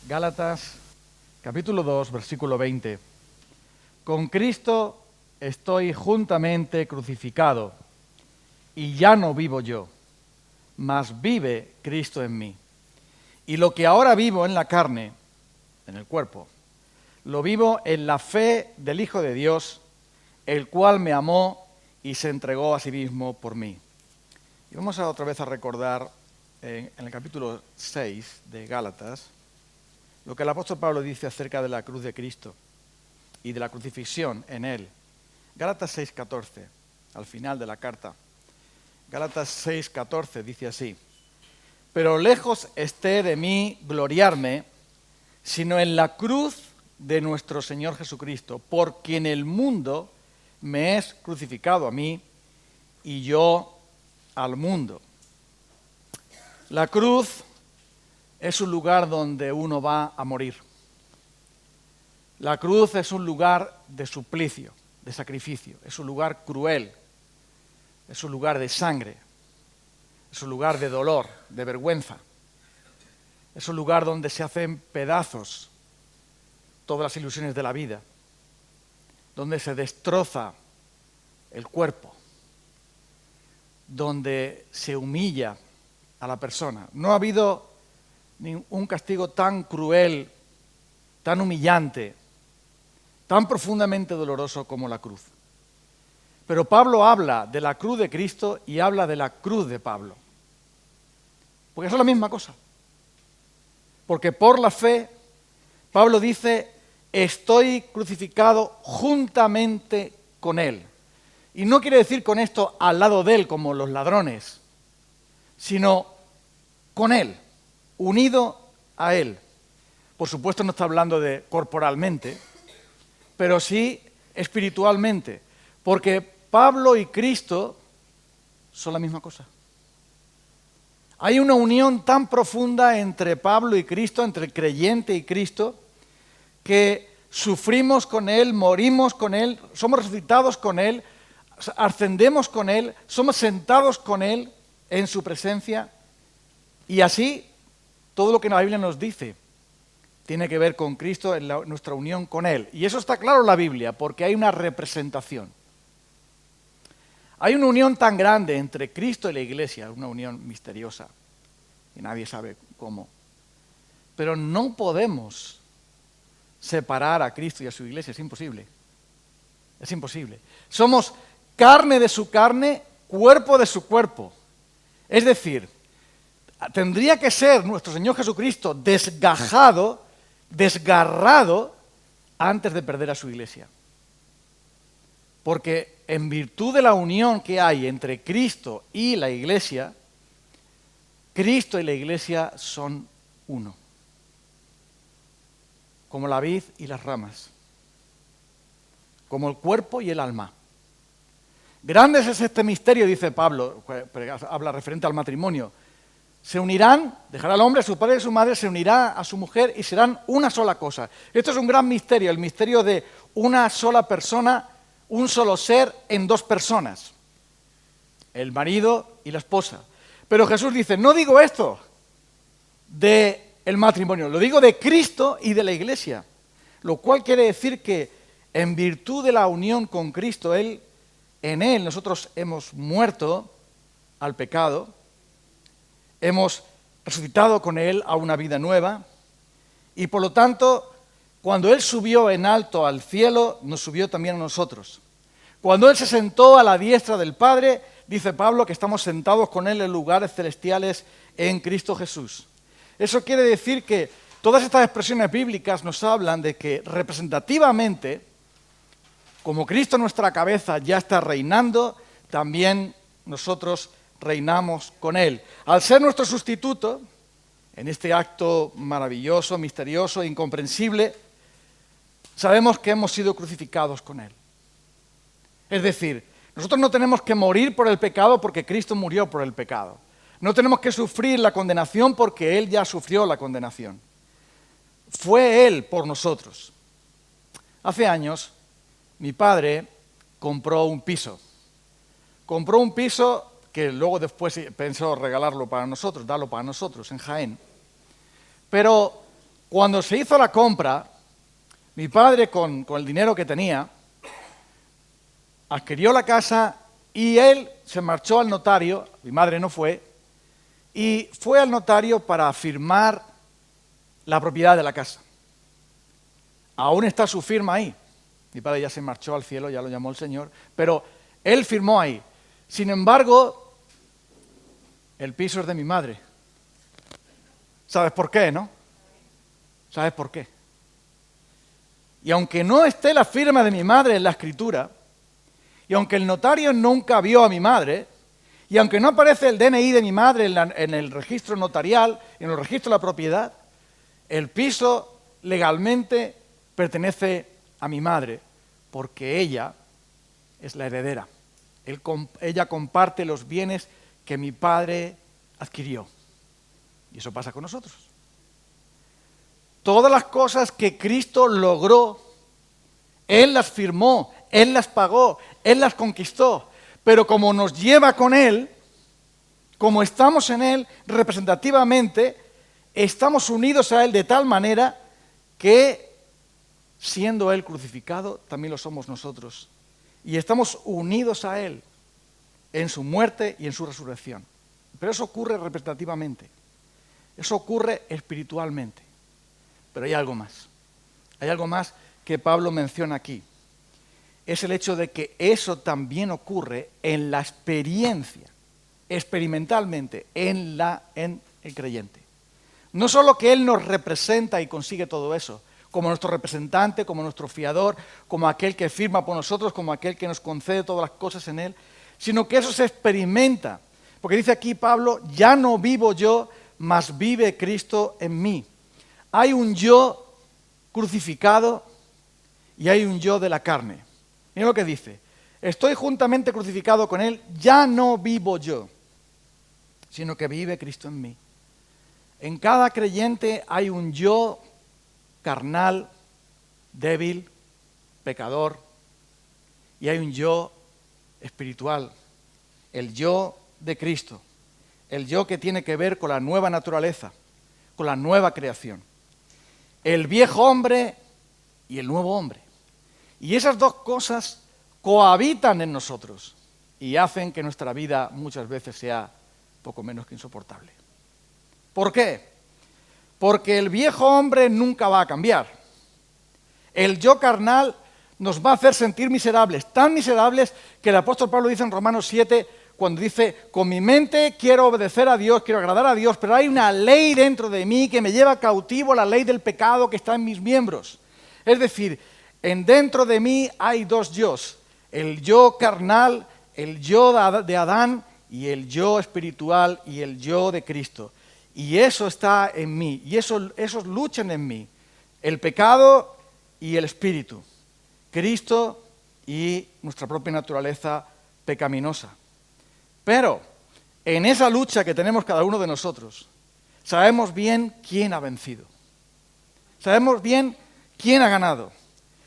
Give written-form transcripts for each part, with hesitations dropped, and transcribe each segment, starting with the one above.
Gálatas, capítulo 2, versículo 20. Con Cristo estoy juntamente crucificado, y ya no vivo yo, mas vive Cristo en mí. Y lo que ahora vivo en la carne, en el cuerpo, lo vivo en la fe del Hijo de Dios, el cual me amó y se entregó a sí mismo por mí. Y vamos otra vez a recordar en el capítulo 6 de Gálatas lo que el apóstol Pablo dice acerca de la cruz de Cristo y de la crucifixión en él. Gálatas 6:14, al final de la carta. Gálatas 6:14 dice así: pero lejos esté de mí gloriarme, sino en la cruz de nuestro Señor Jesucristo, por quien el mundo me es crucificado a mí y yo al mundo. La cruz es un lugar donde uno va a morir. La cruz es un lugar de suplicio, de sacrificio, es un lugar cruel, es un lugar de sangre, es un lugar de dolor, de vergüenza, es un lugar donde se hacen pedazos todas las ilusiones de la vida, donde se destroza el cuerpo, donde se humilla a la persona. No ha habido un castigo tan cruel, tan humillante, tan profundamente doloroso como la cruz. Pero Pablo habla de la cruz de Cristo y habla de la cruz de Pablo, porque es la misma cosa. Porque por la fe, Pablo dice: estoy crucificado juntamente con él. Y no quiere decir con esto al lado de él como los ladrones, sino con él, unido a él. Por supuesto no está hablando de corporalmente, pero sí espiritualmente, porque Pablo y Cristo son la misma cosa. Hay una unión tan profunda entre Pablo y Cristo, entre el creyente y Cristo, que sufrimos con él, morimos con él, somos resucitados con él, ascendemos con él, somos sentados con él en su presencia, y así todo lo que la Biblia nos dice tiene que ver con Cristo en nuestra unión con él. Y eso está claro en la Biblia, porque hay una representación. Hay una unión tan grande entre Cristo y la Iglesia, una unión misteriosa, y nadie sabe cómo. Pero no podemos separar a Cristo y a su Iglesia, es imposible. Es imposible. Somos carne de su carne, cuerpo de su cuerpo. Es decir, tendría que ser nuestro Señor Jesucristo desgajado, desgarrado, antes de perder a su Iglesia. Porque en virtud de la unión que hay entre Cristo y la Iglesia, Cristo y la Iglesia son uno. Como la vid y las ramas. Como el cuerpo y el alma. Grande es este misterio, dice Pablo, habla referente al matrimonio. Se unirán, dejará al hombre a su padre y a su madre, se unirá a su mujer y serán una sola cosa. Esto es un gran misterio, el misterio de una sola persona, un solo ser en dos personas, el marido y la esposa. Pero Jesús dice: no digo esto del matrimonio, lo digo de Cristo y de la Iglesia, lo cual quiere decir que en virtud de la unión con Cristo, en Él nosotros hemos muerto al pecado, hemos resucitado con Él a una vida nueva, y por lo tanto, cuando Él subió en alto al cielo, nos subió también a nosotros. Cuando Él se sentó a la diestra del Padre, dice Pablo que estamos sentados con Él en lugares celestiales en Cristo Jesús. Eso quiere decir que todas estas expresiones bíblicas nos hablan de que representativamente, como Cristo nuestra cabeza ya está reinando, también nosotros reinamos con Él. Al ser nuestro sustituto, en este acto maravilloso, misterioso, incomprensible, sabemos que hemos sido crucificados con Él. Es decir, nosotros no tenemos que morir por el pecado porque Cristo murió por el pecado. No tenemos que sufrir la condenación porque Él ya sufrió la condenación. Fue Él por nosotros. Hace años, mi padre compró un piso. Compró un piso que luego después pensó regalarlo para nosotros, darlo para nosotros en Jaén. Pero Cuando se hizo la compra, mi padre con el dinero que tenía, adquirió la casa y él se marchó al notario, mi madre no fue, y fue al notario para firmar la propiedad de la casa. Aún está su firma ahí. Mi padre ya se marchó al cielo, ya lo llamó el Señor, pero él firmó ahí. Sin embargo, el piso es de mi madre. ¿Sabes por qué, no? ¿Sabes por qué? Y aunque no esté la firma de mi madre en la escritura, y aunque el notario nunca vio a mi madre, y aunque no aparece el DNI de mi madre en el registro notarial, en el registro de la propiedad, el piso legalmente pertenece a mi madre, porque ella es la heredera. Ella comparte los bienes que mi padre adquirió. Y eso pasa con nosotros. Todas las cosas que Cristo logró, Él las firmó, Él las pagó, Él las conquistó. Pero como nos lleva con Él, como estamos en Él representativamente, estamos unidos a Él de tal manera que, siendo Él crucificado, también lo somos nosotros. Y estamos unidos a Él en su muerte y en su resurrección. Pero eso ocurre representativamente. Eso ocurre espiritualmente. Pero hay algo más. Hay algo más que Pablo menciona aquí. Es el hecho de que eso también ocurre en la experiencia, experimentalmente, en el creyente. No solo que Él nos representa y consigue todo eso, como nuestro representante, como nuestro fiador, como aquel que firma por nosotros, como aquel que nos concede todas las cosas en Él, sino que eso se experimenta. Porque dice aquí Pablo, ya no vivo yo, mas vive Cristo en mí. Hay un yo crucificado y hay un yo de la carne. Mira lo que dice, estoy juntamente crucificado con Él, ya no vivo yo, sino que vive Cristo en mí. En cada creyente hay un yo carnal, débil, pecador, y hay un yo espiritual, el yo de Cristo, el yo que tiene que ver con la nueva naturaleza, con la nueva creación, el viejo hombre y el nuevo hombre. Y esas dos cosas cohabitan en nosotros y hacen que nuestra vida muchas veces sea poco menos que insoportable. ¿Por qué? Porque el viejo hombre nunca va a cambiar. El yo carnal nos va a hacer sentir miserables, tan miserables que el apóstol Pablo dice en Romanos 7, cuando dice, con mi mente quiero obedecer a Dios, quiero agradar a Dios, pero hay una ley dentro de mí que me lleva cautivo a la ley del pecado que está en mis miembros. Es decir, dentro de mí hay dos yos, el yo carnal, el yo de Adán y el yo espiritual y el yo de Cristo. Y eso está en mí, y esos luchan en mí, el pecado y el espíritu, Cristo y nuestra propia naturaleza pecaminosa. Pero en esa lucha que tenemos cada uno de nosotros, sabemos bien quién ha vencido. Sabemos bien quién ha ganado.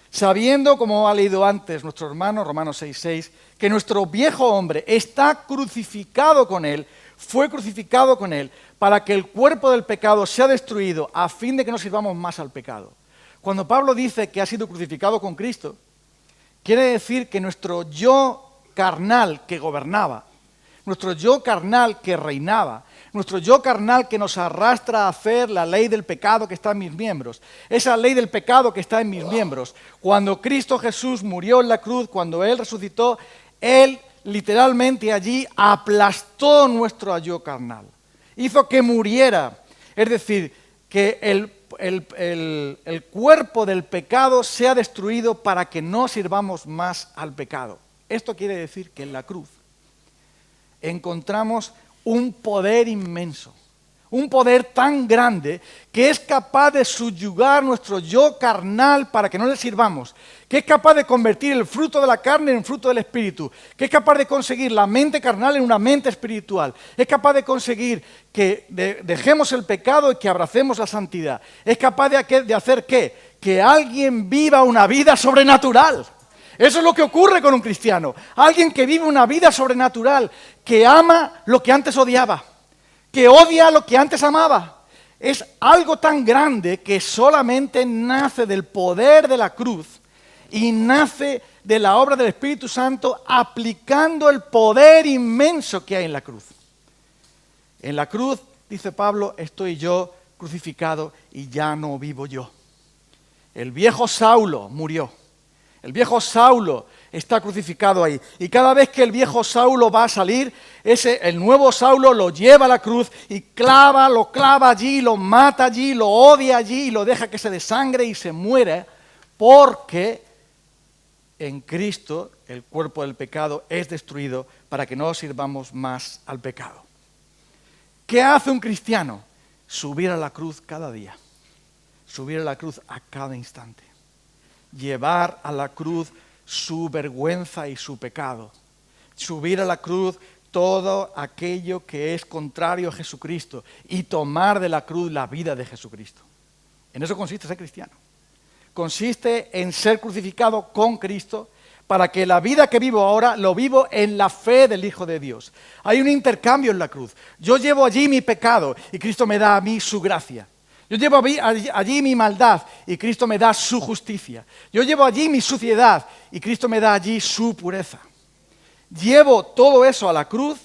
Sabiendo, como ha leído antes nuestro hermano, Romanos 6:6, que nuestro viejo hombre está crucificado con Él, fue crucificado con Él, para que el cuerpo del pecado sea destruido, a fin de que no sirvamos más al pecado. Cuando Pablo dice que ha sido crucificado con Cristo, quiere decir que nuestro yo carnal que gobernaba, nuestro yo carnal que reinaba, nuestro yo carnal que nos arrastra a hacer la ley del pecado que está en mis miembros, esa ley del pecado que está en mis miembros, cuando Cristo Jesús murió en la cruz, cuando Él resucitó, Él literalmente allí aplastó nuestro yo carnal, hizo que muriera, es decir, que el cuerpo del pecado sea destruido para que no sirvamos más al pecado. Esto quiere decir que en la cruz encontramos un poder inmenso, un poder tan grande que es capaz de subyugar nuestro yo carnal para que no le sirvamos, que es capaz de convertir el fruto de la carne en fruto del espíritu, que es capaz de conseguir la mente carnal en una mente espiritual, es capaz de conseguir que dejemos el pecado y que abracemos la santidad, es capaz de hacer ¿qué? Que alguien viva una vida sobrenatural. Eso es lo que ocurre con un cristiano. Alguien que vive una vida sobrenatural, que ama lo que antes odiaba, que odia lo que antes amaba, es algo tan grande que solamente nace del poder de la cruz y nace de la obra del Espíritu Santo aplicando el poder inmenso que hay en la cruz. En la cruz, dice Pablo, estoy yo crucificado y ya no vivo yo. El viejo Saulo murió. El viejo Saulo está crucificado ahí. Y cada vez que el viejo Saulo va a salir, el nuevo Saulo lo lleva a la cruz y lo clava allí, lo mata allí, lo odia allí y lo deja que se desangre y se muere, porque en Cristo el cuerpo del pecado es destruido para que no sirvamos más al pecado. ¿Qué hace un cristiano? Subir a la cruz cada día. Subir a la cruz a cada instante. Llevar a la cruz su vergüenza y su pecado. Subir a la cruz todo aquello que es contrario a Jesucristo y tomar de la cruz la vida de Jesucristo. En eso consiste ser cristiano. Consiste en ser crucificado con Cristo para que la vida que vivo ahora lo vivo en la fe del Hijo de Dios. Hay un intercambio en la cruz. Yo llevo allí mi pecado y Cristo me da a mí su gracia. Yo llevo allí mi maldad y Cristo me da su justicia. Yo llevo allí mi suciedad y Cristo me da allí su pureza. Llevo todo eso a la cruz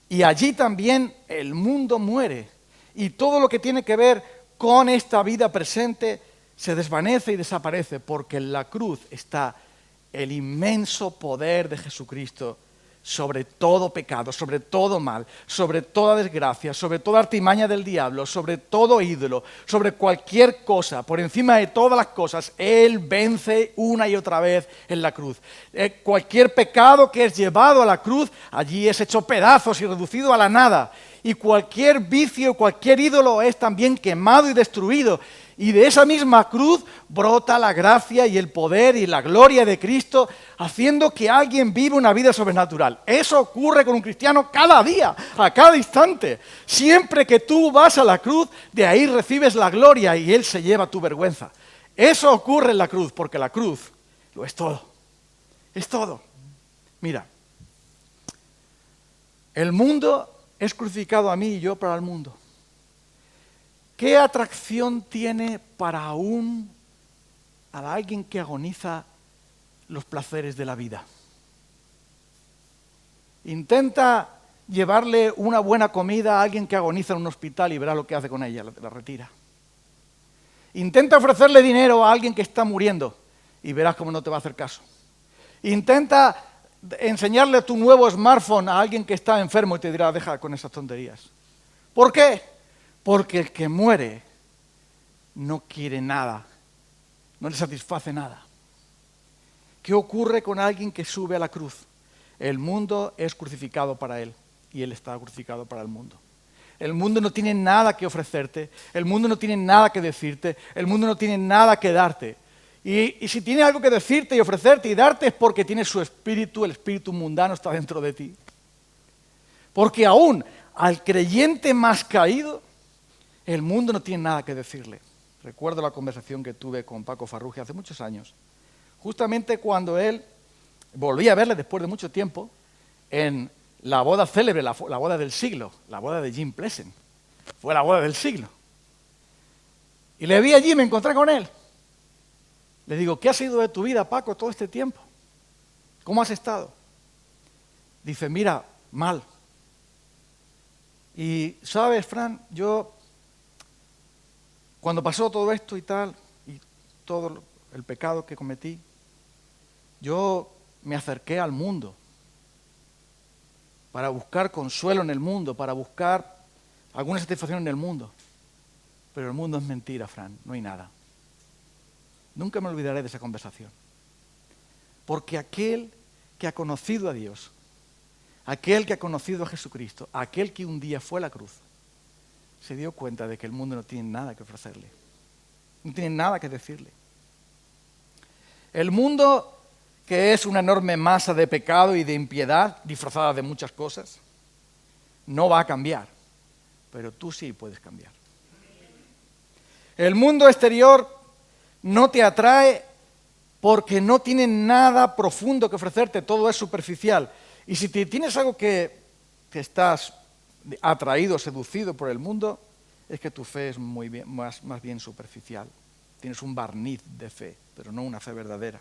y allí también el mundo muere. Y todo lo que tiene que ver con esta vida presente se desvanece y desaparece, porque en la cruz está el inmenso poder de Jesucristo sobre todo pecado, sobre todo mal, sobre toda desgracia, sobre toda artimaña del diablo, sobre todo ídolo, sobre cualquier cosa, por encima de todas las cosas. Él vence una y otra vez en la cruz. Cualquier pecado que es llevado a la cruz, allí es hecho pedazos y reducido a la nada. Y cualquier vicio, cualquier ídolo es también quemado y destruido. Y de esa misma cruz brota la gracia y el poder y la gloria de Cristo, haciendo que alguien viva una vida sobrenatural. Eso ocurre con un cristiano cada día, a cada instante. Siempre que tú vas a la cruz, de ahí recibes la gloria y Él se lleva tu vergüenza. Eso ocurre en la cruz, porque la cruz lo es todo. Es todo. Mira, el mundo es crucificado a mí y yo para el mundo. ¿Qué atracción tiene para alguien que agoniza los placeres de la vida? Intenta llevarle una buena comida a alguien que agoniza en un hospital y verá lo que hace con ella, la retira. Intenta ofrecerle dinero a alguien que está muriendo y verás cómo no te va a hacer caso. Intenta enseñarle tu nuevo smartphone a alguien que está enfermo y te dirá, deja con esas tonterías. ¿Por qué? Porque el que muere no quiere nada, no le satisface nada. ¿Qué ocurre con alguien que sube a la cruz? El mundo es crucificado para él y él está crucificado para el mundo. El mundo no tiene nada que ofrecerte, el mundo no tiene nada que decirte, el mundo no tiene nada que darte. Y si tiene algo que decirte y ofrecerte y darte es porque tiene su espíritu, el espíritu mundano está dentro de ti. Porque aún al creyente más caído, el mundo no tiene nada que decirle. Recuerdo la conversación que tuve con Paco Farrugia hace muchos años, justamente cuando él volví a verle después de mucho tiempo en la boda célebre, la boda del siglo, la boda de Jim Pleasant. Fue la boda del siglo. Y le vi allí, me encontré con él. Le digo, ¿qué ha sido de tu vida, Paco, todo este tiempo? ¿Cómo has estado? Dice, mira, mal. Y sabes, Fran, yo, cuando pasó todo esto y tal, y todo el pecado que cometí, yo me acerqué al mundo para buscar consuelo en el mundo, para buscar alguna satisfacción en el mundo. Pero el mundo es mentira, Fran, no hay nada. Nunca me olvidaré de esa conversación. Porque aquel que ha conocido a Dios, aquel que ha conocido a Jesucristo, aquel que un día fue a la cruz, se dio cuenta de que el mundo no tiene nada que ofrecerle, no tiene nada que decirle. El mundo, que es una enorme masa de pecado y de impiedad, disfrazada de muchas cosas, no va a cambiar, pero tú sí puedes cambiar. El mundo exterior no te atrae porque no tiene nada profundo que ofrecerte, todo es superficial. Y si tienes algo que estás atraído, seducido por el mundo, es que tu fe es más bien superficial. Tienes un barniz de fe, pero no una fe verdadera.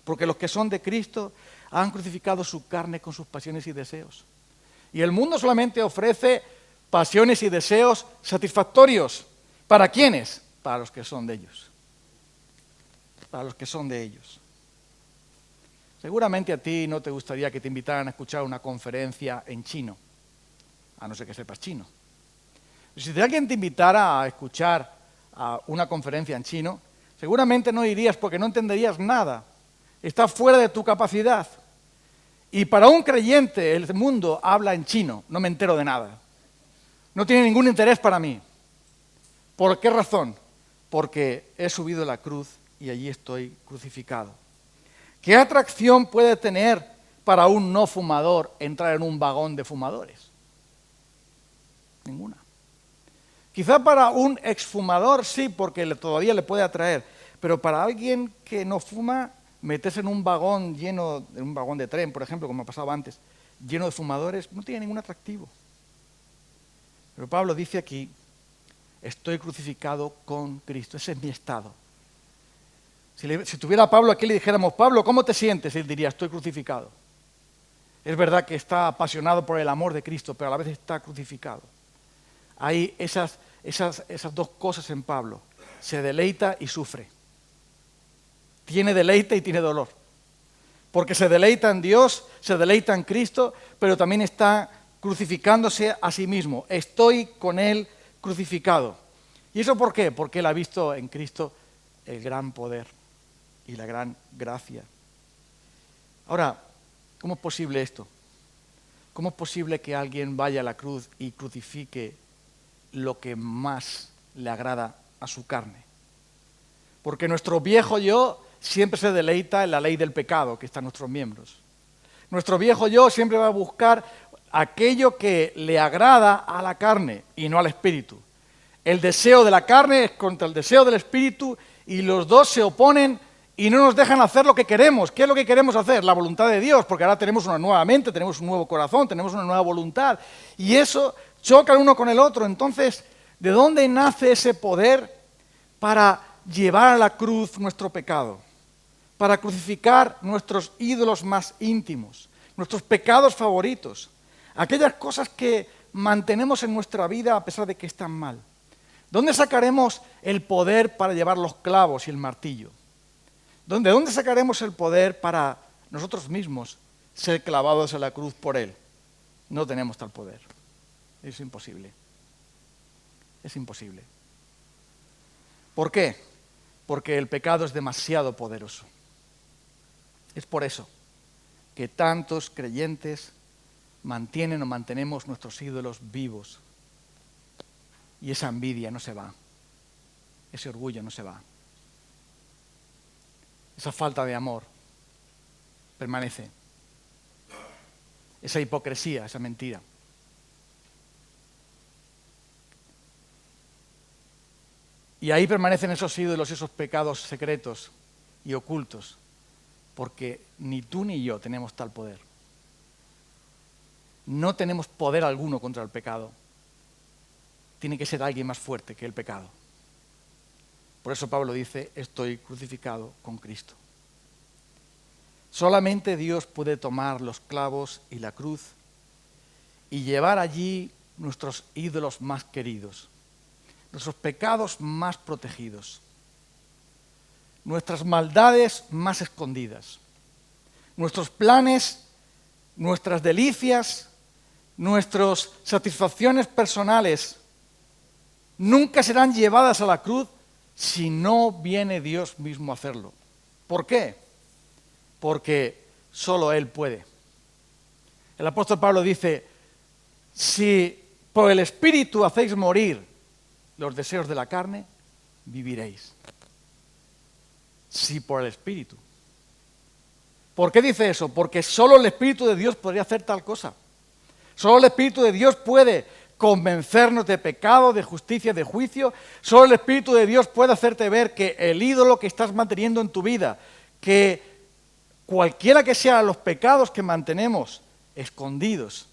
Porque los que son de Cristo han crucificado su carne con sus pasiones y deseos. Y el mundo solamente ofrece pasiones y deseos satisfactorios. ¿Para quiénes? Para los que son de ellos. Para los que son de ellos. Seguramente a ti no te gustaría que te invitaran a escuchar una conferencia en chino, a no ser que sepas chino. Si alguien te invitara a escuchar a una conferencia en chino, seguramente no irías porque no entenderías nada. Está fuera de tu capacidad. Y para un creyente el mundo habla en chino, no me entero de nada. No tiene ningún interés para mí. ¿Por qué razón? Porque he subido la cruz y allí estoy crucificado. ¿Qué atracción puede tener para un no fumador entrar en un vagón de fumadores? Ninguna. Quizá para un exfumador sí, porque todavía le puede atraer, pero para alguien que no fuma, meterse en un vagón lleno, en un vagón de tren, por ejemplo, como ha pasado antes, lleno de fumadores, no tiene ningún atractivo. Pero Pablo dice aquí, estoy crucificado con Cristo, ese es mi estado. Si tuviera a Pablo aquí le dijéramos, Pablo, ¿cómo te sientes? Él diría, estoy crucificado. Es verdad que está apasionado por el amor de Cristo, pero a la vez está crucificado. Hay esas dos cosas en Pablo. Se deleita y sufre. Tiene deleite y tiene dolor. Porque se deleita en Dios, se deleita en Cristo, pero también está crucificándose a sí mismo. Estoy con Él crucificado. ¿Y eso por qué? Porque Él ha visto en Cristo el gran poder y la gran gracia. Ahora, ¿cómo es posible esto? ¿Cómo es posible que alguien vaya a la cruz y crucifique lo que más le agrada a su carne? Porque nuestro viejo yo siempre se deleita en la ley del pecado que está en nuestros miembros. Nuestro viejo yo siempre va a buscar aquello que le agrada a la carne y no al espíritu. El deseo de la carne es contra el deseo del espíritu y los dos se oponen y no nos dejan hacer lo que queremos. ¿Qué es lo que queremos hacer? La voluntad de Dios, porque ahora tenemos una nueva mente, tenemos un nuevo corazón, tenemos una nueva voluntad. Y eso choca el uno con el otro. Entonces, ¿de dónde nace ese poder para llevar a la cruz nuestro pecado? Para crucificar nuestros ídolos más íntimos, nuestros pecados favoritos, aquellas cosas que mantenemos en nuestra vida a pesar de que están mal. ¿Dónde sacaremos el poder para llevar los clavos y el martillo? ¿De dónde sacaremos el poder para nosotros mismos ser clavados en la cruz por Él? No tenemos tal poder. Es imposible. Es imposible. ¿Por qué? Porque el pecado es demasiado poderoso. Es por eso que tantos creyentes mantienen o mantenemos nuestros ídolos vivos. Y esa envidia no se va. Ese orgullo no se va. Esa falta de amor permanece. Esa hipocresía, esa mentira. Y ahí permanecen esos ídolos, esos pecados secretos y ocultos, porque ni tú ni yo tenemos tal poder. No tenemos poder alguno contra el pecado. Tiene que ser alguien más fuerte que el pecado. Por eso Pablo dice, estoy crucificado con Cristo. Solamente Dios puede tomar los clavos y la cruz y llevar allí nuestros ídolos más queridos, nuestros pecados más protegidos, nuestras maldades más escondidas, nuestros planes, nuestras delicias, nuestras satisfacciones personales nunca serán llevadas a la cruz si no viene Dios mismo a hacerlo. ¿Por qué? Porque solo Él puede. El apóstol Pablo dice, si por el Espíritu hacéis morir los deseos de la carne, viviréis. Si por el Espíritu. ¿Por qué dice eso? Porque solo el Espíritu de Dios podría hacer tal cosa. Solo el Espíritu de Dios puede convencernos de pecado, de justicia, de juicio. Solo el Espíritu de Dios puede hacerte ver que el ídolo que estás manteniendo en tu vida, que cualquiera que sean los pecados que mantenemos escondidos,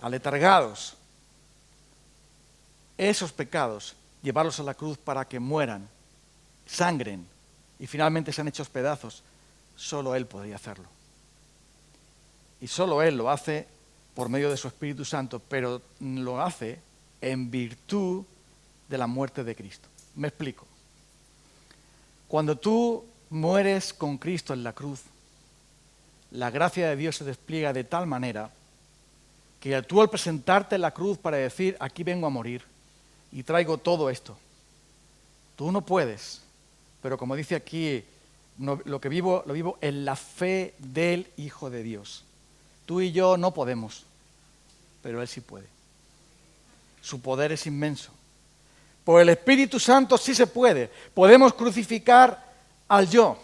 aletargados, esos pecados, llevarlos a la cruz para que mueran, sangren y finalmente sean hechos pedazos, solo Él podría hacerlo. Y solo Él lo hace por medio de su Espíritu Santo, pero lo hace en virtud de la muerte de Cristo. Me explico. Cuando tú mueres con Cristo en la cruz, la gracia de Dios se despliega de tal manera que tú al presentarte en la cruz para decir, aquí vengo a morir y traigo todo esto, tú no puedes, pero como dice aquí, lo vivo en la fe del Hijo de Dios. Tú y yo no podemos, pero Él sí puede. Su poder es inmenso. Por el Espíritu Santo sí se puede. Podemos crucificar al yo.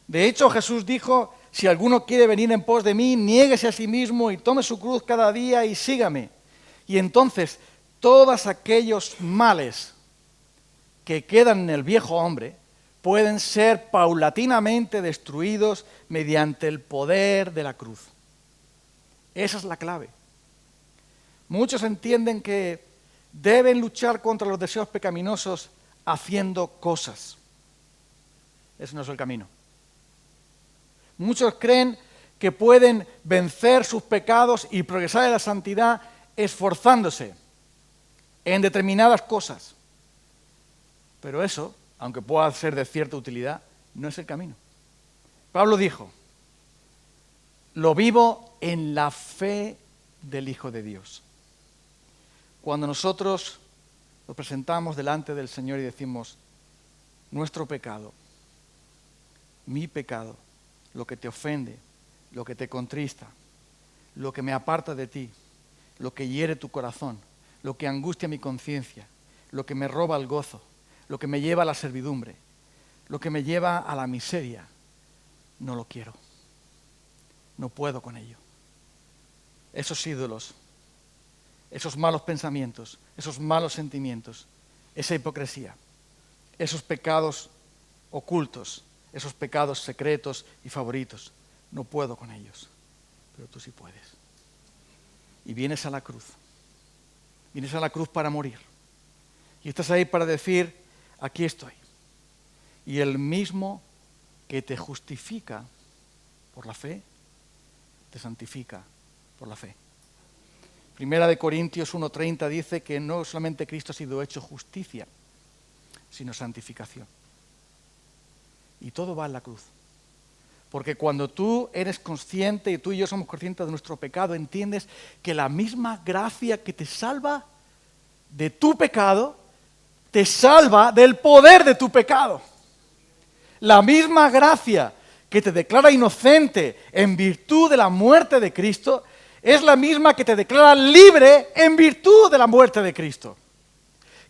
De hecho, Jesús dijo, si alguno quiere venir en pos de mí, niéguese a sí mismo y tome su cruz cada día y sígame. Y entonces, todos aquellos males que quedan en el viejo hombre pueden ser paulatinamente destruidos mediante el poder de la cruz. Esa es la clave. Muchos entienden que deben luchar contra los deseos pecaminosos haciendo cosas. Ese no es el camino. Muchos creen que pueden vencer sus pecados y progresar en la santidad esforzándose en determinadas cosas. Pero eso, aunque pueda ser de cierta utilidad, no es el camino. Pablo dijo, lo vivo en la fe del Hijo de Dios. Cuando nosotros nos presentamos delante del Señor y decimos, nuestro pecado, mi pecado, lo que te ofende, lo que te contrista, lo que me aparta de ti, lo que hiere tu corazón, lo que angustia mi conciencia, lo que me roba el gozo, lo que me lleva a la servidumbre, lo que me lleva a la miseria, no lo quiero. No puedo con ello. Esos ídolos, esos malos pensamientos, esos malos sentimientos, esa hipocresía, esos pecados ocultos, esos pecados secretos y favoritos, no puedo con ellos, pero tú sí puedes. Y vienes a la cruz para morir. Y estás ahí para decir, aquí estoy. Y el mismo que te justifica por la fe, te santifica por la fe. Primera de Corintios 1:30 dice que no solamente Cristo ha sido hecho justicia, sino santificación. Y todo va en la cruz. Porque cuando tú eres consciente, y tú y yo somos conscientes de nuestro pecado, entiendes que la misma gracia que te salva de tu pecado, te salva del poder de tu pecado. La misma gracia que te declara inocente en virtud de la muerte de Cristo, es la misma que te declara libre en virtud de la muerte de Cristo.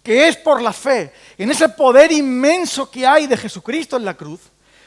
Que es por la fe, en ese poder inmenso que hay de Jesucristo en la cruz.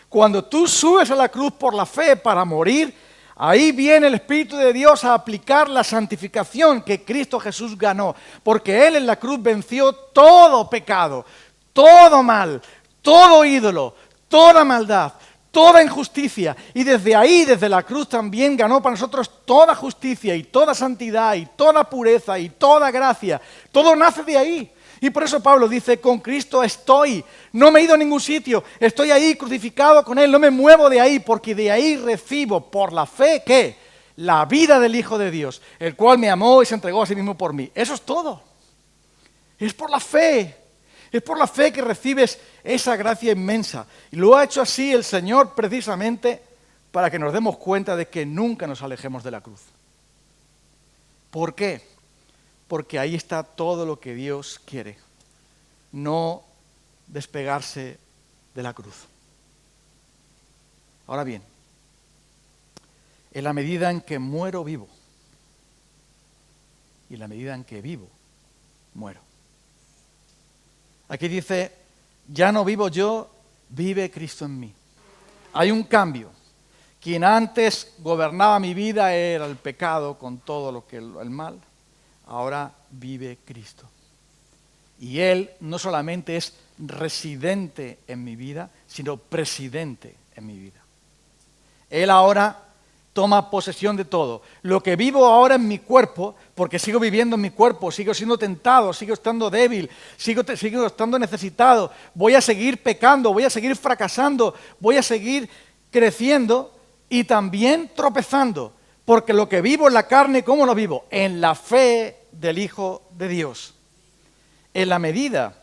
Cuando tú subes a la cruz por la fe para morir, ahí viene el Espíritu de Dios a aplicar la santificación que Cristo Jesús ganó. Porque Él en la cruz venció todo pecado, todo mal, todo ídolo, toda maldad, toda injusticia. Y desde ahí, desde la cruz también ganó para nosotros toda justicia y toda santidad y toda pureza y toda gracia. Todo nace de ahí. Y por eso Pablo dice, con Cristo estoy, no me he ido a ningún sitio, estoy ahí crucificado con Él, no me muevo de ahí, porque de ahí recibo por la fe, ¿qué? La vida del Hijo de Dios, el cual me amó y se entregó a sí mismo por mí. Eso es todo. Es por la fe que recibes esa gracia inmensa. Y lo ha hecho así el Señor precisamente para que nos demos cuenta de que nunca nos alejemos de la cruz. ¿Por qué? Porque ahí está todo lo que Dios quiere, no despegarse de la cruz. Ahora bien, en la medida en que muero, vivo. Y en la medida en que vivo, muero. Aquí dice, ya no vivo yo, vive Cristo en mí. Hay un cambio. Quien antes gobernaba mi vida era el pecado con todo lo que el mal. Ahora vive Cristo. Y Él no solamente es residente en mi vida, sino presidente en mi vida. Él ahora toma posesión de todo. Lo que vivo ahora en mi cuerpo, porque sigo viviendo en mi cuerpo, sigo siendo tentado, sigo estando débil, sigo estando necesitado, voy a seguir pecando, voy a seguir fracasando, voy a seguir creciendo y también tropezando, porque lo que vivo en la carne, ¿cómo lo vivo? En la fe del Hijo de Dios. En la medida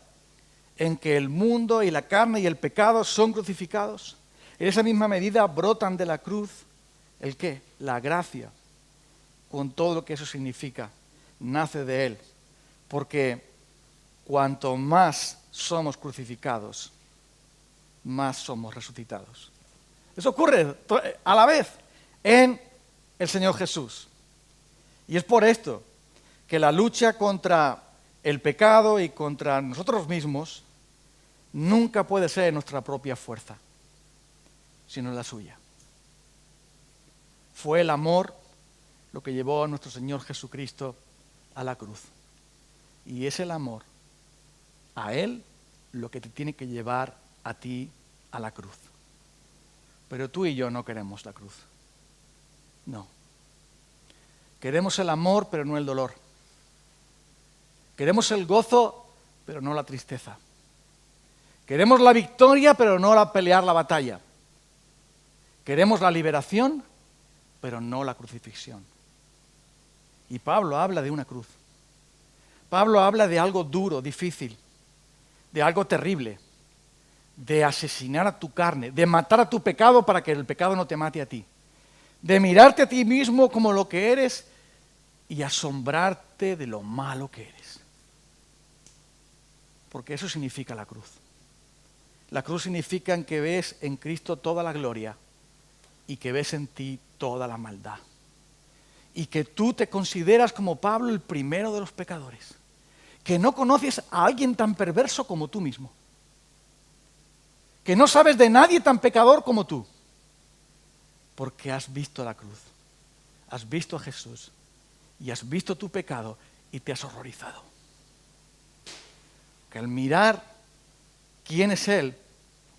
en que el mundo y la carne y el pecado son crucificados, en esa misma medida brotan de la cruz, ¿el qué? La gracia, con todo lo que eso significa, nace de Él. Porque cuanto más somos crucificados, más somos resucitados. Eso ocurre a la vez en el Señor Jesús. Y es por esto que la lucha contra el pecado y contra nosotros mismos nunca puede ser nuestra propia fuerza, sino la suya. Fue el amor lo que llevó a nuestro Señor Jesucristo a la cruz. Y es el amor a Él lo que te tiene que llevar a ti a la cruz. Pero tú y yo no queremos la cruz. No. Queremos el amor, pero no el dolor. Queremos el gozo, pero no la tristeza. Queremos la victoria, pero no pelear la batalla. Queremos la liberación, pero no la crucifixión. Y Pablo habla de una cruz. Pablo habla de algo duro, difícil, de algo terrible, de asesinar a tu carne, de matar a tu pecado para que el pecado no te mate a ti, de mirarte a ti mismo como lo que eres y asombrarte de lo malo que eres. Porque eso significa la cruz. La cruz significa que ves en Cristo toda la gloria y que ves en ti toda la maldad. Y que tú te consideras como Pablo el primero de los pecadores. Que no conoces a alguien tan perverso como tú mismo. Que no sabes de nadie tan pecador como tú. Porque has visto la cruz. Has visto a Jesús. Y has visto tu pecado y te has horrorizado. Que al mirar quién es Él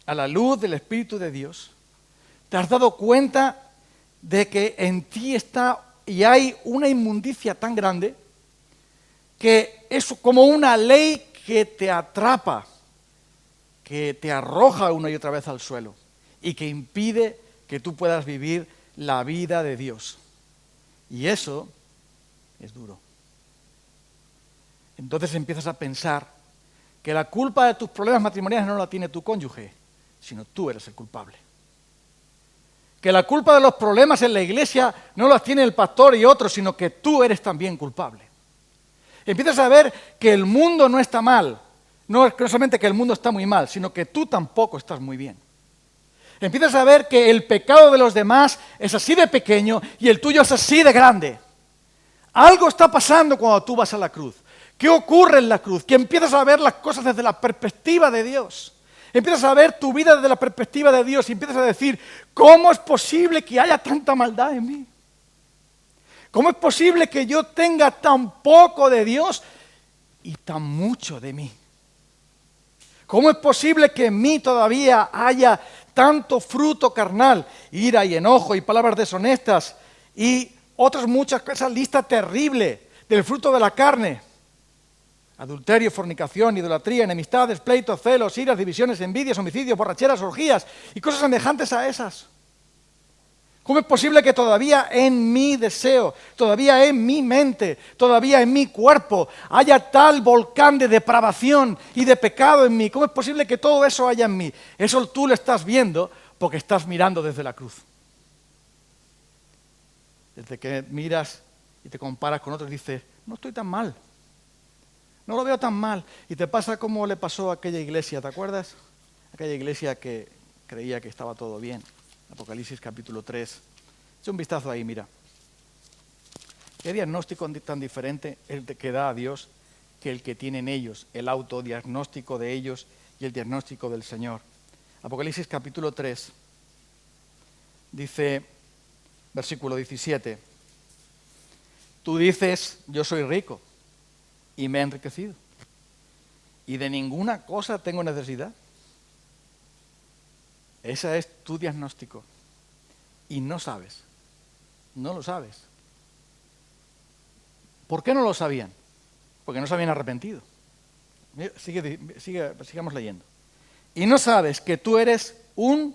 a la luz del Espíritu de Dios, te has dado cuenta de que en ti está y hay una inmundicia tan grande que es como una ley que te atrapa, que te arroja una y otra vez al suelo y que impide que tú puedas vivir la vida de Dios. Y eso es duro. Entonces empiezas a pensar que la culpa de tus problemas matrimoniales no la tiene tu cónyuge, sino tú eres el culpable. Que la culpa de los problemas en la iglesia no las tiene el pastor y otros, sino que tú eres también culpable. Empiezas a ver que el mundo no está mal, no solamente que el mundo está muy mal, sino que tú tampoco estás muy bien. Empiezas a ver que el pecado de los demás es así de pequeño y el tuyo es así de grande. Algo está pasando cuando tú vas a la cruz. ¿Qué ocurre en la cruz? Que empiezas a ver las cosas desde la perspectiva de Dios. Empiezas a ver tu vida desde la perspectiva de Dios y empiezas a decir, ¿cómo es posible que haya tanta maldad en mí? ¿Cómo es posible que yo tenga tan poco de Dios y tan mucho de mí? ¿Cómo es posible que en mí todavía haya tanto fruto carnal, ira y enojo y palabras deshonestas y otras muchas cosas, lista terrible del fruto de la carne? Adulterio, fornicación, idolatría, enemistades, pleitos, celos, iras, divisiones, envidias, homicidios, borracheras, orgías y cosas semejantes a esas. ¿Cómo es posible que todavía en mi deseo, todavía en mi mente, todavía en mi cuerpo haya tal volcán de depravación y de pecado en mí? ¿Cómo es posible que todo eso haya en mí? Eso tú lo estás viendo porque estás mirando desde la cruz. Desde que miras y te comparas con otros, dices, no estoy tan mal. No lo veo tan mal. Y te pasa como le pasó a aquella iglesia, ¿te acuerdas? Aquella iglesia que creía que estaba todo bien. Apocalipsis capítulo 3. Echa un vistazo ahí, mira. ¿Qué diagnóstico tan diferente el que da a Dios que el que tienen ellos? El autodiagnóstico de ellos y el diagnóstico del Señor. Apocalipsis capítulo 3. Dice, versículo 17. Tú dices, yo soy rico y me he enriquecido y de ninguna cosa tengo necesidad. Ese es tu diagnóstico y no sabes No lo sabes. ¿Por qué no lo sabían? Porque no se habían arrepentido. Sigamos leyendo. Y no sabes que tú eres un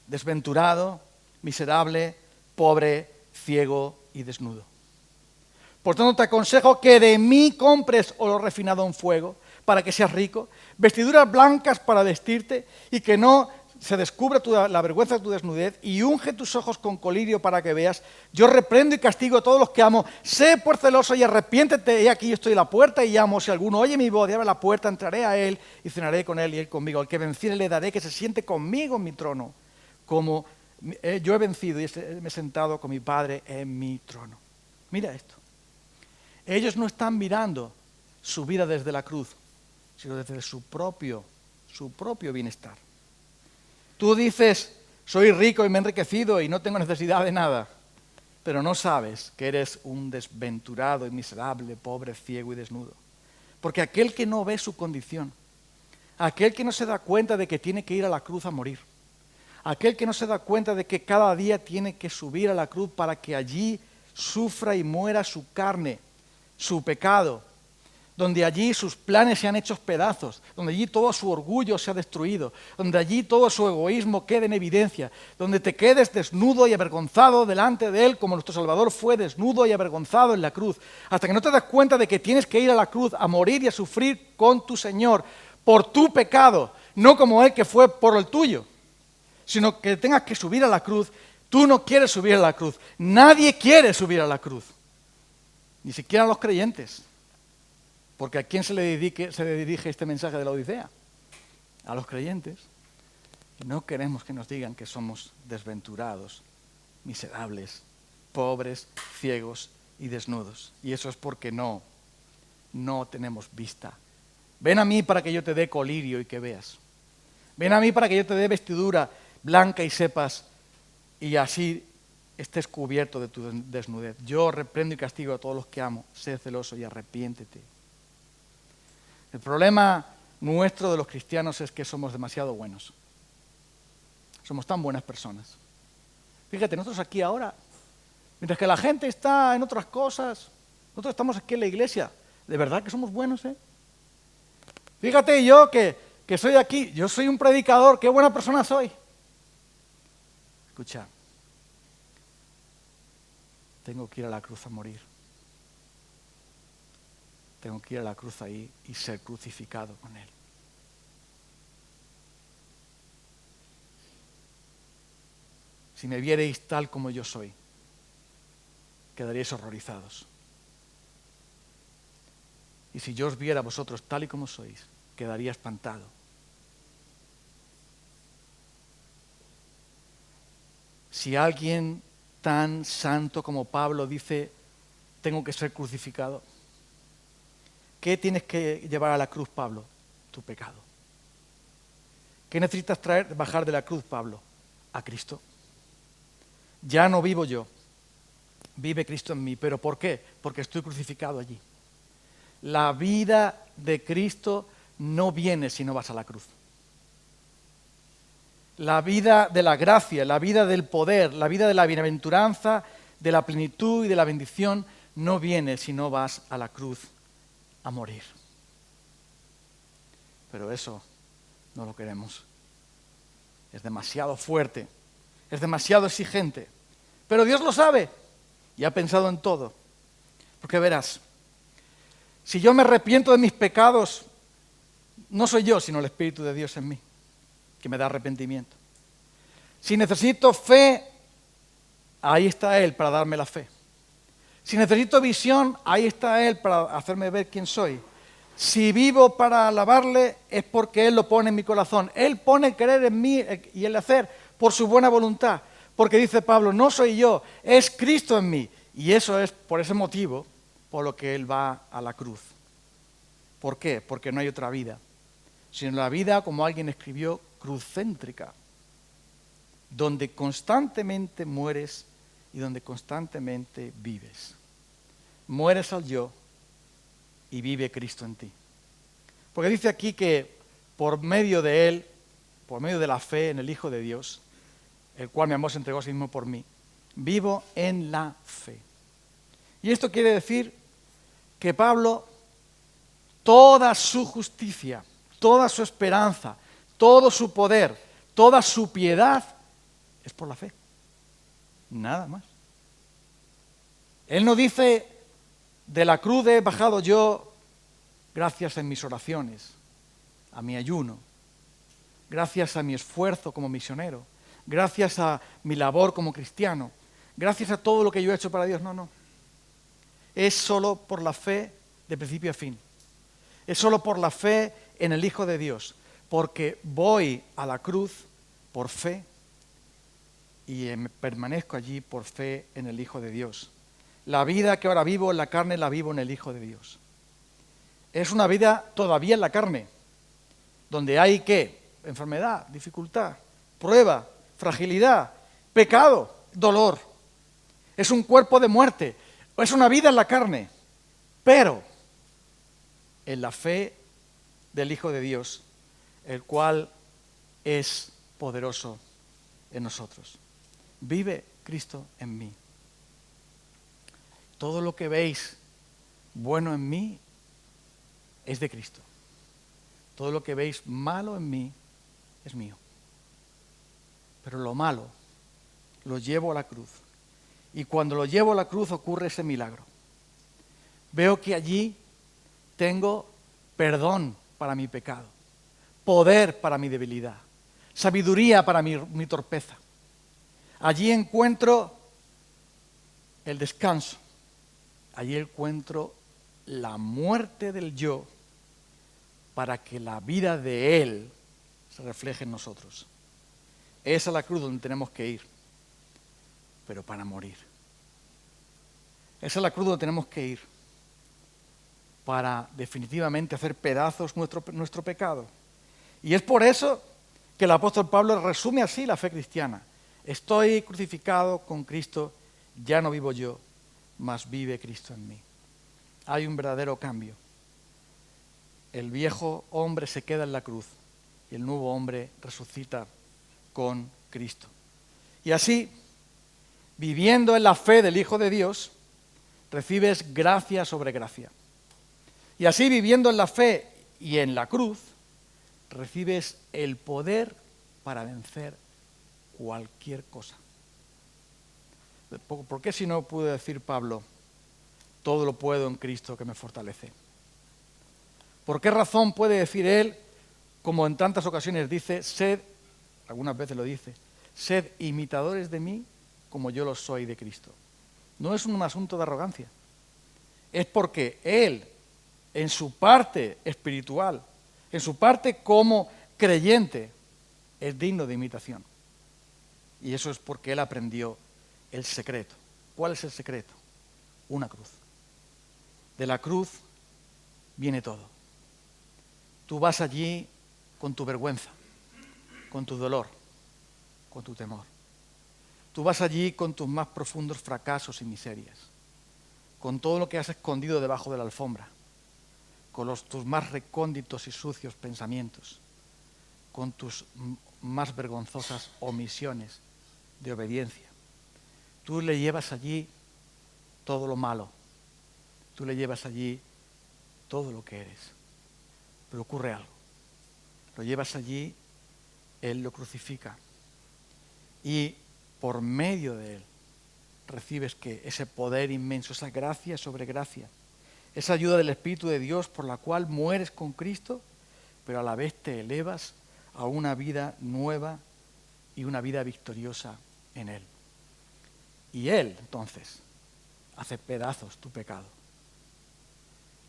desventurado, miserable, pobre, ciego y desnudo. Por tanto, te aconsejo que de mí compres oro refinado en fuego, para que seas rico, vestiduras blancas para vestirte y que no se descubra la vergüenza de tu desnudez, y unge tus ojos con colirio para que veas. Yo reprendo y castigo a todos los que amo. Sé pues celoso y arrepiéntete. He aquí yo estoy a la puerta y llamo. Si alguno oye mi voz y abre la puerta, entraré a él y cenaré con él y él conmigo. Al que venciere le daré que se siente conmigo en mi trono, como yo he vencido y me he sentado con mi Padre en mi trono. Mira esto. Ellos no están mirando su vida desde la cruz, sino desde su propio bienestar. Tú dices, soy rico y me he enriquecido y no tengo necesidad de nada, pero no sabes que eres un desventurado y miserable, pobre, ciego y desnudo. Porque aquel que no ve su condición, aquel que no se da cuenta de que tiene que ir a la cruz a morir, aquel que no se da cuenta de que cada día tiene que subir a la cruz para que allí sufra y muera su carne, su pecado, donde allí sus planes se han hecho pedazos, donde allí todo su orgullo se ha destruido, donde allí todo su egoísmo quede en evidencia, donde te quedes desnudo y avergonzado delante de Él, como nuestro Salvador fue desnudo y avergonzado en la cruz, hasta que no te das cuenta de que tienes que ir a la cruz a morir y a sufrir con tu Señor por tu pecado, no como Él que fue por el tuyo, sino que tengas que subir a la cruz. Tú no quieres subir a la cruz, nadie quiere subir a la cruz, ni siquiera los creyentes. Porque ¿a quién se le dirige este mensaje de la Odisea? A los creyentes. No queremos que nos digan que somos desventurados, miserables, pobres, ciegos y desnudos. Y eso es porque no tenemos vista. Ven a mí para que yo te dé colirio y que veas. Ven a mí para que yo te dé vestidura blanca y sepas, y así estés cubierto de tu desnudez. Yo reprendo y castigo a todos los que amo. Sé celoso y arrepiéntete. El problema nuestro de los cristianos es que somos demasiado buenos. Somos tan buenas personas. Fíjate, nosotros aquí ahora, mientras que la gente está en otras cosas, nosotros estamos aquí en la iglesia. De verdad que somos buenos, ¿eh? Fíjate yo que soy aquí, yo soy un predicador, qué buena persona soy. Escucha, tengo que ir a la cruz a morir. Tengo que ir a la cruz ahí y ser crucificado con Él. Si me vierais tal como yo soy, quedaríais horrorizados. Y si yo os viera a vosotros tal y como sois, quedaría espantado. Si alguien tan santo como Pablo dice, tengo que ser crucificado, ¿qué tienes que llevar a la cruz, Pablo? Tu pecado. ¿Qué necesitas bajar de la cruz, Pablo? A Cristo. Ya no vivo yo, vive Cristo en mí. ¿Pero por qué? Porque estoy crucificado allí. La vida de Cristo no viene si no vas a la cruz. La vida de la gracia, la vida del poder, la vida de la bienaventuranza, de la plenitud y de la bendición no viene si no vas a la cruz a morir. Pero eso no lo queremos. Es demasiado fuerte, es demasiado exigente. Pero Dios lo sabe y ha pensado en todo. Porque verás, si yo me arrepiento de mis pecados, no soy yo, sino el Espíritu de Dios en mí, que me da arrepentimiento. Si necesito fe, ahí está Él para darme la fe. Si necesito visión, ahí está Él para hacerme ver quién soy. Si vivo para alabarle, es porque Él lo pone en mi corazón. Él pone el querer en mí y el hacer por su buena voluntad. Porque dice Pablo, no soy yo, es Cristo en mí. Y eso es por ese motivo por lo que Él va a la cruz. ¿Por qué? Porque no hay otra vida. Sino la vida, como alguien escribió, cruzcéntrica. Donde constantemente mueres y donde constantemente vives. Mueres al yo y vive Cristo en ti. Porque dice aquí que por medio de Él, por medio de la fe en el Hijo de Dios, el cual mi amor se entregó a sí mismo por mí, Vivo en la fe. Y esto quiere decir que Pablo, toda su justicia, toda su esperanza, todo su poder, toda su piedad es por la fe. Nada más. Él no dice, de la cruz he bajado yo gracias a mis oraciones, a mi ayuno, gracias a mi esfuerzo como misionero, gracias a mi labor como cristiano, gracias a todo lo que yo he hecho para Dios. No, no. Es solo por la fe de principio a fin. Es solo por la fe en el Hijo de Dios, porque voy a la cruz por fe y permanezco allí por fe en el Hijo de Dios. La vida que ahora vivo en la carne la vivo en el Hijo de Dios. Es una vida todavía en la carne, donde hay ¿qué? Enfermedad, dificultad, prueba, fragilidad, pecado, dolor. Es un cuerpo de muerte, es una vida en la carne, pero en la fe del Hijo de Dios, el cual es poderoso en nosotros. Vive Cristo en mí. Todo lo que veis bueno en mí es de Cristo. Todo lo que veis malo en mí es mío. Pero lo malo lo llevo a la cruz. Y cuando lo llevo a la cruz ocurre ese milagro. Veo que allí tengo perdón para mi pecado, poder para mi debilidad, sabiduría para mi torpeza. Allí encuentro el descanso. Allí encuentro la muerte del yo para que la vida de Él se refleje en nosotros. Es a la cruz donde tenemos que ir, pero para morir. Es a la cruz donde tenemos que ir para definitivamente hacer pedazos nuestro pecado. Y es por eso que el apóstol Pablo resume así la fe cristiana. Estoy crucificado con Cristo, ya no vivo yo, mas vive Cristo en mí. Hay un verdadero cambio. El viejo hombre se queda en la cruz y el nuevo hombre resucita con Cristo. Y así, viviendo en la fe del Hijo de Dios, recibes gracia sobre gracia. Y así, viviendo en la fe y en la cruz, recibes el poder para vencer cualquier cosa. ¿Por qué si no pudo decir Pablo, todo lo puedo en Cristo que me fortalece? ¿Por qué razón puede decir él, como en tantas ocasiones dice, sed, algunas veces lo dice, sed imitadores de mí como yo lo soy de Cristo? No es un asunto de arrogancia. Es porque él, en su parte espiritual, en su parte como creyente, es digno de imitación. Y eso es porque él aprendió el secreto. ¿Cuál es el secreto? Una cruz. De la cruz viene todo. Tú vas allí con tu vergüenza, con tu dolor, con tu temor. Tú vas allí con tus más profundos fracasos y miserias, con todo lo que has escondido debajo de la alfombra, con tus más recónditos y sucios pensamientos, con tus más vergonzosas omisiones de obediencia. Tú le llevas allí todo lo malo, tú le llevas allí todo lo que eres. Pero ocurre algo, lo llevas allí, Él lo crucifica y por medio de Él recibes que ese poder inmenso, esa gracia sobre gracia, esa ayuda del Espíritu de Dios por la cual mueres con Cristo, pero a la vez te elevas a una vida nueva y una vida victoriosa en Él. Y Él, entonces, hace pedazos tu pecado.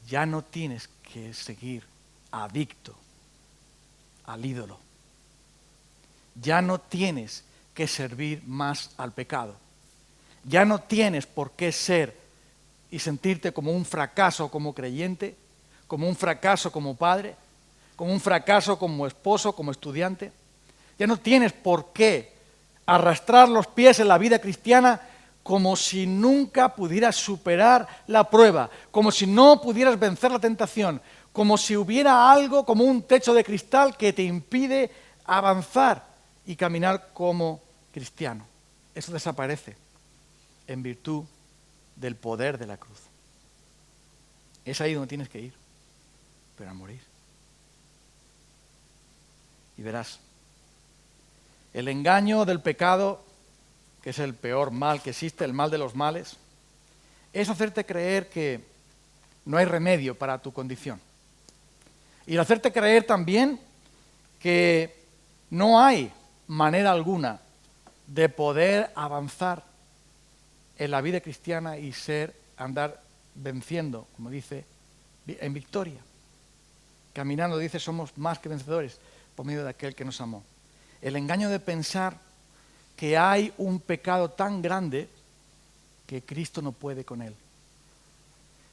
Ya no tienes que seguir adicto al ídolo. Ya no tienes que servir más al pecado. Ya no tienes por qué ser y sentirte como un fracaso como creyente, como un fracaso como padre, como un fracaso como esposo, como estudiante. Ya no tienes por qué arrastrar los pies en la vida cristiana como si nunca pudieras superar la prueba, como si no pudieras vencer la tentación, como si hubiera algo como un techo de cristal que te impide avanzar y caminar como cristiano. Eso desaparece. en virtud del poder de la cruz. Es ahí donde tienes que ir, pero a morir. Y verás, el engaño del pecado, que es el peor mal que existe, el mal de los males, es hacerte creer que no hay remedio para tu condición. Y el hacerte creer también que no hay manera alguna de poder avanzar en la vida cristiana y andar venciendo, como dice, en victoria. Caminando, dice, somos más que vencedores por medio de aquel que nos amó. El engaño de pensar que hay un pecado tan grande que Cristo no puede con él.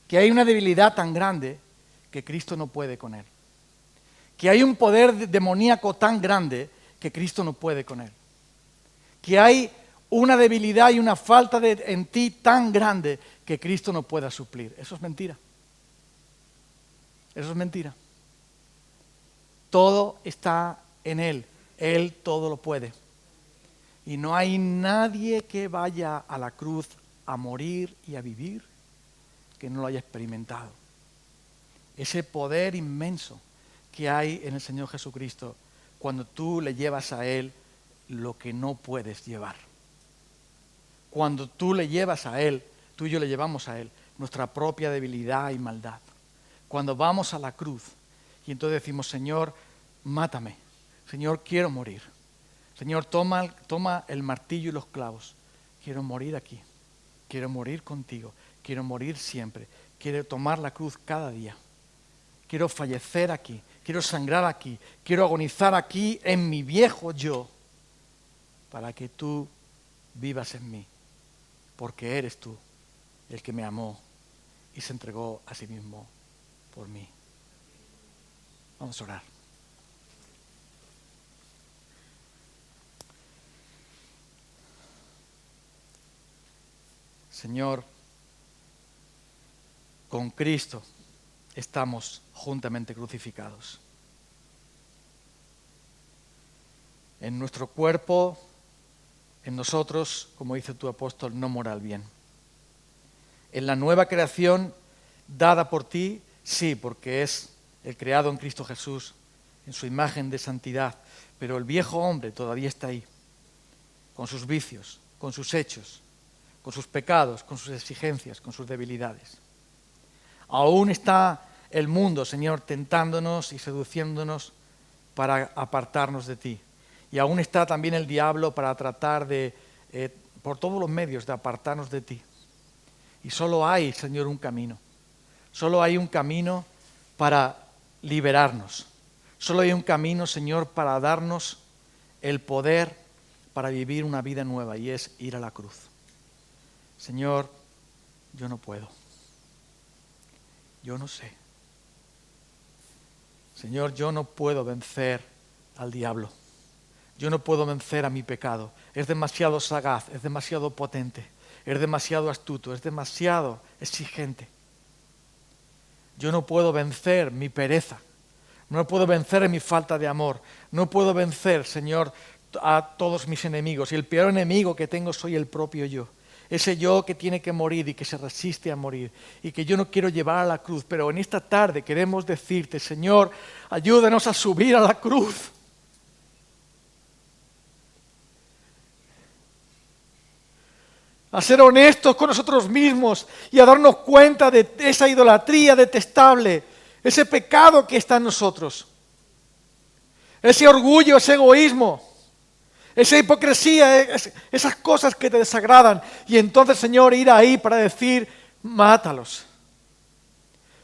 Que hay una debilidad tan grande que Cristo no puede con él. Que hay un poder demoníaco tan grande que Cristo no puede con él. Que hay una debilidad y una falta en ti tan grande que Cristo no pueda suplir. Eso es mentira. Eso es mentira. Todo está en Él. Él todo lo puede. Y no hay nadie que vaya a la cruz a morir y a vivir que no lo haya experimentado. Ese poder inmenso que hay en el Señor Jesucristo cuando tú le llevas a Él lo que no puedes llevar. Cuando tú le llevas a Él, tú y yo le llevamos a Él nuestra propia debilidad y maldad. Cuando vamos a la cruz y entonces decimos, Señor, mátame. Señor, quiero morir. Señor, toma el martillo y los clavos. Quiero morir aquí. Quiero morir contigo. Quiero morir siempre. Quiero tomar la cruz cada día. Quiero fallecer aquí. Quiero sangrar aquí. Quiero agonizar aquí en mi viejo yo para que tú vivas en mí. Porque eres tú el que me amó y se entregó a sí mismo por mí. Vamos a orar. Señor, con Cristo estamos juntamente crucificados. En nuestro cuerpo, en nosotros, como dice tu apóstol, no mora el bien. En la nueva creación dada por ti, sí, porque es el creado en Cristo Jesús, en su imagen de santidad, pero el viejo hombre todavía está ahí, con sus vicios, con sus hechos, con sus pecados, con sus exigencias, con sus debilidades. Aún está el mundo, Señor, tentándonos y seduciéndonos para apartarnos de ti. Y aún está también el diablo para tratar de, por todos los medios, de apartarnos de ti. Y solo hay, Señor, un camino. Solo hay un camino para liberarnos. Solo hay un camino, Señor, para darnos el poder para vivir una vida nueva, y es ir a la cruz. Señor, yo no puedo. Yo no sé. Señor, yo no puedo vencer al diablo. Yo no puedo vencer a mi pecado. Es demasiado sagaz, es demasiado potente, es demasiado astuto, es demasiado exigente. Yo no puedo vencer mi pereza. No puedo vencer mi falta de amor. No puedo vencer, Señor, a todos mis enemigos. Y el peor enemigo que tengo soy el propio yo. Ese yo que tiene que morir y que se resiste a morir y que yo no quiero llevar a la cruz. Pero en esta tarde queremos decirte, Señor, ayúdanos a subir a la cruz. A ser honestos con nosotros mismos y a darnos cuenta de esa idolatría detestable, ese pecado que está en nosotros, ese orgullo, ese egoísmo, esa hipocresía, esas cosas que te desagradan. Y entonces, Señor, ir ahí para decir, mátalos.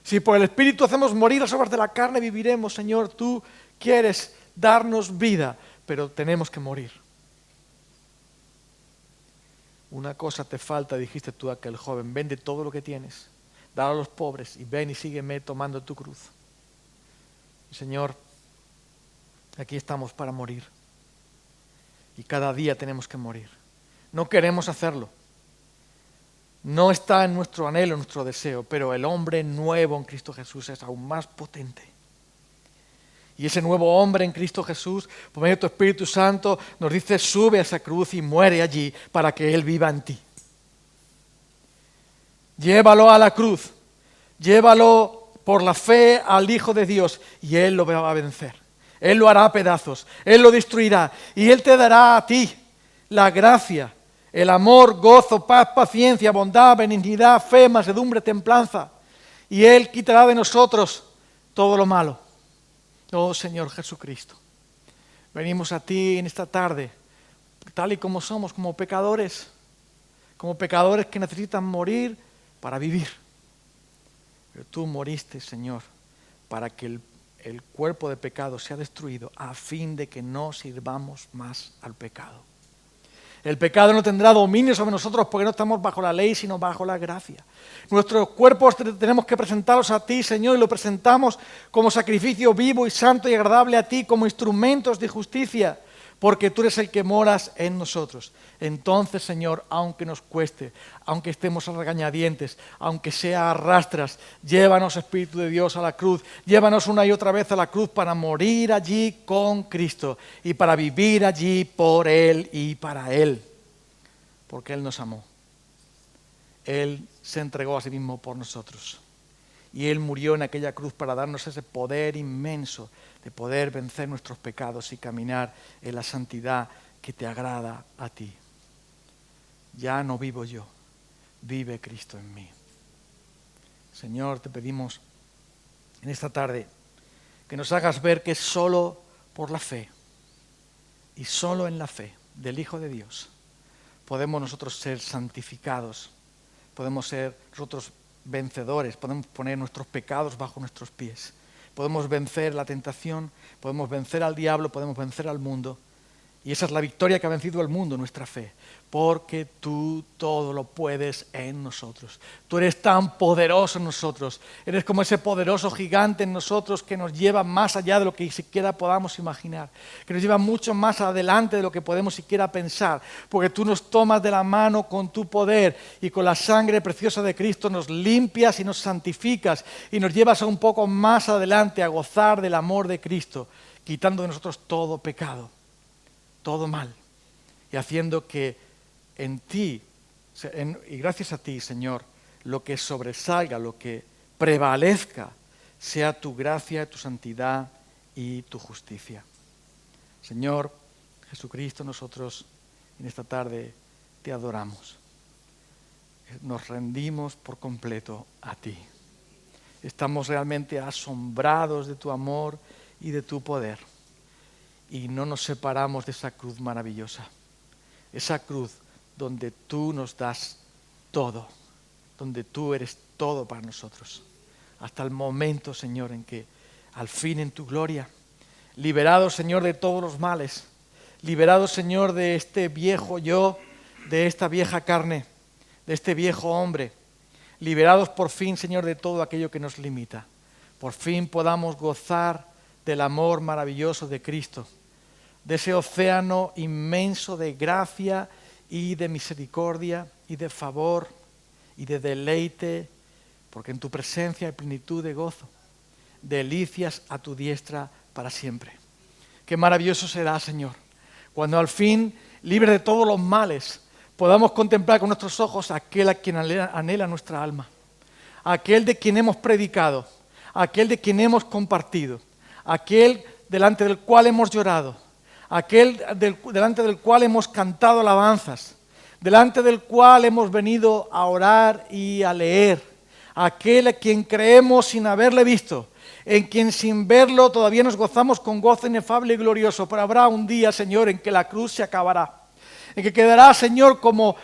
Si por el Espíritu hacemos morir las obras de la carne, viviremos, Señor. Tú quieres darnos vida, pero tenemos que morir. Una cosa te falta, dijiste tú a aquel joven, vende todo lo que tienes, dalo a los pobres y ven y sígueme tomando tu cruz. Señor, aquí estamos para morir y cada día tenemos que morir. No queremos hacerlo, no está en nuestro anhelo, en nuestro deseo, pero el hombre nuevo en Cristo Jesús es aún más potente. Y ese nuevo hombre en Cristo Jesús, por medio de tu Espíritu Santo, nos dice, sube a esa cruz y muere allí para que Él viva en ti. Llévalo a la cruz. Llévalo por la fe al Hijo de Dios y Él lo va a vencer. Él lo hará a pedazos. Él lo destruirá. Y Él te dará a ti la gracia, el amor, gozo, paz, paciencia, bondad, benignidad, fe, mansedumbre, templanza. Y Él quitará de nosotros todo lo malo. Oh Señor Jesucristo, venimos a ti en esta tarde, tal y como somos, como pecadores que necesitan morir para vivir. Pero tú moriste, Señor, para que el cuerpo de pecado sea destruido a fin de que no sirvamos más al pecado. El pecado no tendrá dominio sobre nosotros porque no estamos bajo la ley, sino bajo la gracia. Nuestros cuerpos tenemos que presentarlos a ti, Señor, y lo presentamos como sacrificio vivo y santo y agradable a ti, como instrumentos de justicia, porque tú eres el que moras en nosotros. Entonces, Señor, aunque nos cueste, aunque estemos a regañadientes, aunque sea a rastras, llévanos, Espíritu de Dios, a la cruz. Llévanos una y otra vez a la cruz para morir allí con Cristo y para vivir allí por Él y para Él, porque Él nos amó. Él se entregó a sí mismo por nosotros y Él murió en aquella cruz para darnos ese poder inmenso de poder vencer nuestros pecados y caminar en la santidad que te agrada a ti. Ya no vivo yo, vive Cristo en mí. Señor, te pedimos en esta tarde que nos hagas ver que es solo por la fe y solo en la fe del Hijo de Dios podemos nosotros ser santificados, podemos ser nosotros vencedores, podemos poner nuestros pecados bajo nuestros pies, podemos vencer la tentación, podemos vencer al diablo, podemos vencer al mundo. Y esa es la victoria que ha vencido al mundo, nuestra fe, porque tú todo lo puedes en nosotros. Tú eres tan poderoso en nosotros, eres como ese poderoso gigante en nosotros que nos lleva más allá de lo que siquiera podamos imaginar, que nos lleva mucho más adelante de lo que podemos siquiera pensar, porque tú nos tomas de la mano con tu poder y con la sangre preciosa de Cristo nos limpias y nos santificas y nos llevas a un poco más adelante a gozar del amor de Cristo, quitando de nosotros todo pecado, todo mal, y haciendo que en ti, y gracias a ti, Señor, lo que sobresalga, lo que prevalezca, sea tu gracia, tu santidad y tu justicia. Señor Jesucristo, nosotros en esta tarde te adoramos. Nos rendimos por completo a ti. Estamos realmente asombrados de tu amor y de tu poder. Y no nos separamos de esa cruz maravillosa, esa cruz donde tú nos das todo, donde tú eres todo para nosotros. Hasta el momento, Señor, en que al fin en tu gloria, liberados, Señor, de todos los males, liberados, Señor, de este viejo yo, de esta vieja carne, de este viejo hombre, liberados por fin, Señor, de todo aquello que nos limita. Por fin podamos gozar del amor maravilloso de Cristo, de ese océano inmenso de gracia y de misericordia y de favor y de deleite, porque en tu presencia hay plenitud de gozo, delicias a tu diestra para siempre. Qué maravilloso será, Señor, cuando al fin, libre de todos los males, podamos contemplar con nuestros ojos a aquel a quien anhela nuestra alma, a aquel de quien hemos predicado, a aquel de quien hemos compartido, a aquel delante del cual hemos llorado, a aquel delante del cual hemos cantado alabanzas, delante del cual hemos venido a orar y a leer, a aquel a quien creemos sin haberle visto, en quien sin verlo todavía nos gozamos con gozo inefable y glorioso, pero habrá un día, Señor, en que la cruz se acabará, en que quedará, Señor, como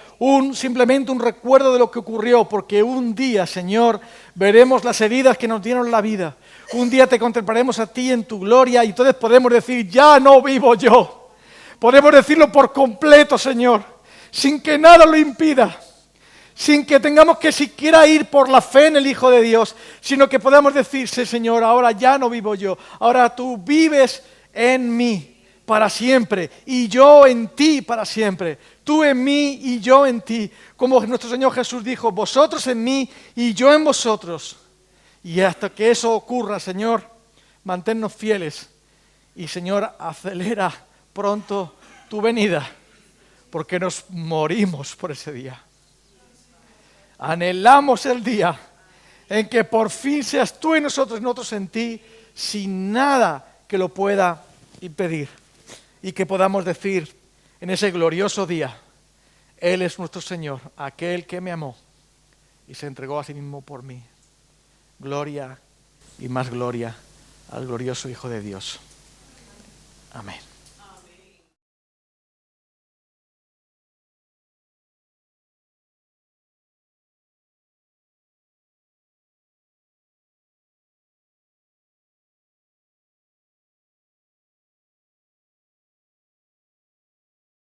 simplemente un recuerdo de lo que ocurrió, porque un día, Señor, veremos las heridas que nos dieron la vida. Un día te contemplaremos a ti en tu gloria y entonces podemos decir, ya no vivo yo. Podemos decirlo por completo, Señor, sin que nada lo impida, sin que tengamos que siquiera ir por la fe en el Hijo de Dios, sino que podamos decirse, Señor, ahora ya no vivo yo, ahora tú vives en mí para siempre, y yo en ti para siempre. Tú en mí y yo en ti. Como nuestro Señor Jesús dijo, vosotros en mí y yo en vosotros. Y hasta que eso ocurra, Señor, manténnos fieles. Y, Señor, acelera pronto tu venida, porque nos morimos por ese día. Anhelamos el día en que por fin seas tú en nosotros y nosotros en ti, sin nada que lo pueda impedir. Y que podamos decir en ese glorioso día, Él es nuestro Señor, aquel que me amó y se entregó a sí mismo por mí. Gloria y más gloria al glorioso Hijo de Dios. Amén.